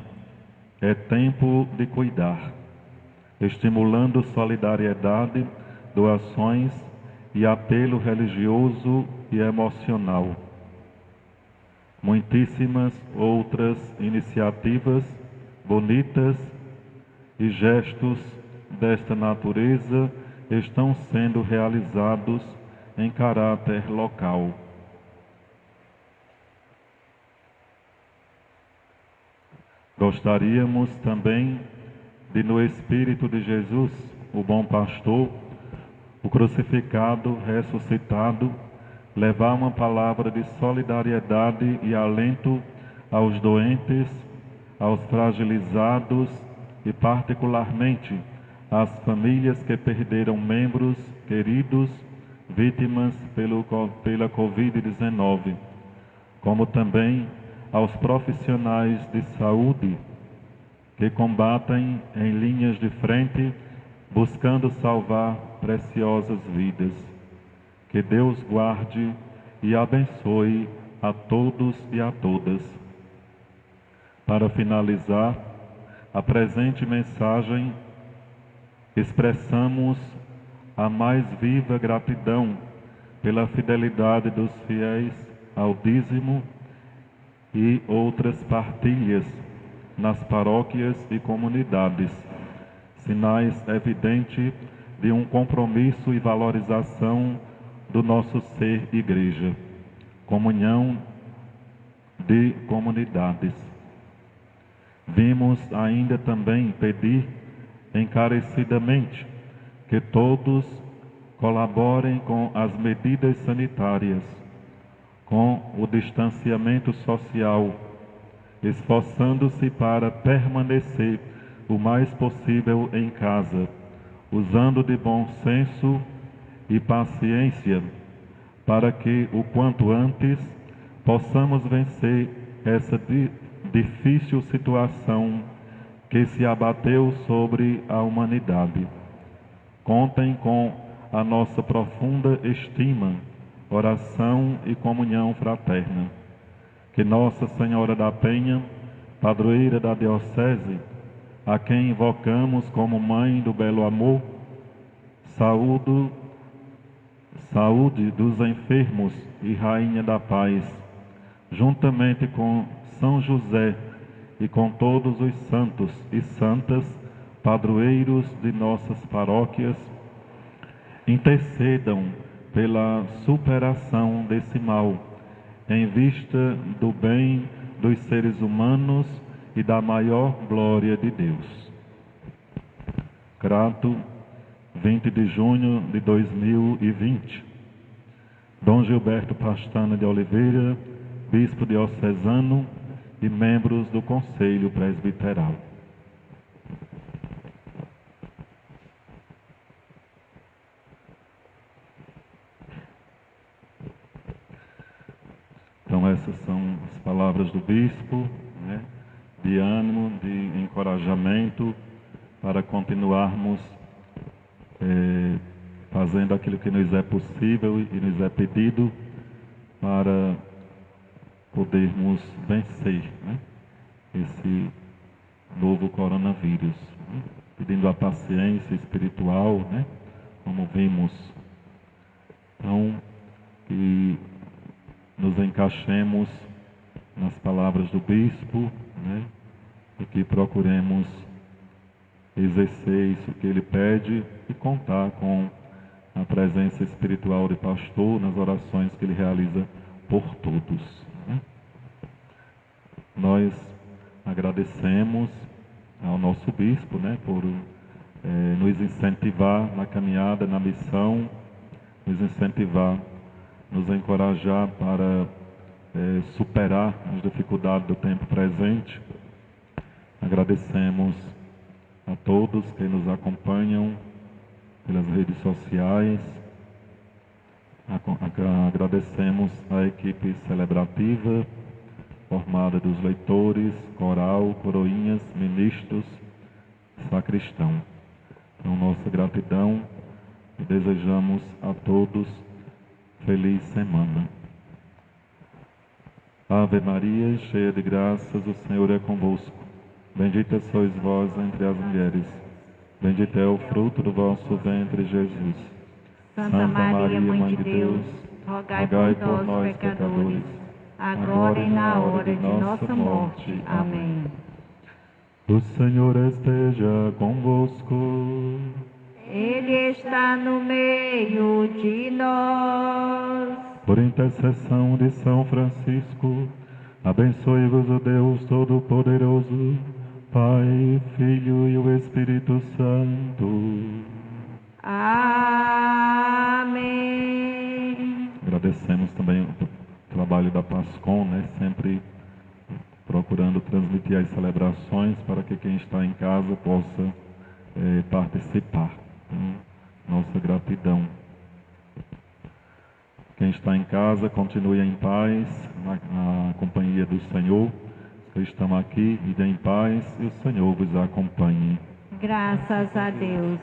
É Tempo de Cuidar, estimulando solidariedade, doações e apelo religioso e emocional. Muitíssimas outras iniciativas bonitas e gestos desta natureza estão sendo realizados em caráter local. Gostaríamos também de, no Espírito de Jesus, o bom pastor, o crucificado, ressuscitado, levar uma palavra de solidariedade e alento aos doentes, aos fragilizados e, particularmente, às famílias que perderam membros queridos vítimas pela Covid-19, como também aos profissionais de saúde que combatem em linhas de frente, buscando salvar preciosas vidas. Que Deus guarde e abençoe a todos e a todas. Para finalizar, a presente mensagem expressamos a mais viva gratidão pela fidelidade dos fiéis ao dízimo e outras partilhas nas paróquias e comunidades, sinais evidentes de um compromisso e valorização do nosso ser igreja, comunhão de comunidades. Vimos ainda também pedir encarecidamente que todos colaborem com as medidas sanitárias, com o distanciamento social, esforçando-se para permanecer o mais possível em casa, usando de bom senso e paciência, para que o quanto antes possamos vencer essa difícil situação que se abateu sobre a humanidade. Contem com a nossa profunda estima, oração e comunhão fraterna. Que Nossa Senhora da Penha, padroeira da Diocese, a quem invocamos como Mãe do Belo Amor, saúde dos enfermos e Rainha da Paz, juntamente com São José e com todos os santos e santas, padroeiros de nossas paróquias, intercedam pela superação desse mal, em vista do bem dos seres humanos e da maior glória de Deus. Crato, 20 de junho de 2020. Dom Gilberto Pastana de Oliveira, bispo diocesano e membros do Conselho Presbiteral. essas são as palavras do bispo, né, de ânimo, de encorajamento para continuarmos fazendo aquilo que nos é possível e nos é pedido para podermos vencer, né, esse novo coronavírus, né, pedindo a paciência espiritual, né, como vimos. Então, que nos encaixemos nas palavras do bispo, né, e que procuremos exercer isso que ele pede e contar com a presença espiritual de pastor nas orações que ele realiza por todos, né. Nós agradecemos ao nosso bispo, né, por nos incentivar na caminhada, na missão, nos incentivar, nos encorajar para superar as dificuldades do tempo presente. Agradecemos a todos que nos acompanham pelas redes sociais. Agradecemos a equipe celebrativa, formada dos leitores, coral, coroinhas, ministros, sacristão. Então, nossa gratidão e desejamos a todos feliz semana. Ave Maria, cheia de graças, o Senhor é convosco. Bendita sois vós entre as mulheres. Bendito é o fruto do vosso ventre, Jesus. Santa Maria, Mãe de Deus, rogai por nós, pecadores, agora e na hora de nossa morte. Amém. O Senhor esteja convosco. Ele está no meio de nós. Por intercessão de São Francisco, abençoe-vos o Deus Todo-Poderoso, Pai, Filho e o Espírito Santo. Amém. Agradecemos também o trabalho da PASCOM, né? Sempre procurando transmitir as celebrações para que quem está em casa possa participar. Então, nossa gratidão. Quem está em casa, continue em paz, na companhia do Senhor. Que estão aqui, idem em paz e o Senhor vos acompanhe. Graças a Deus.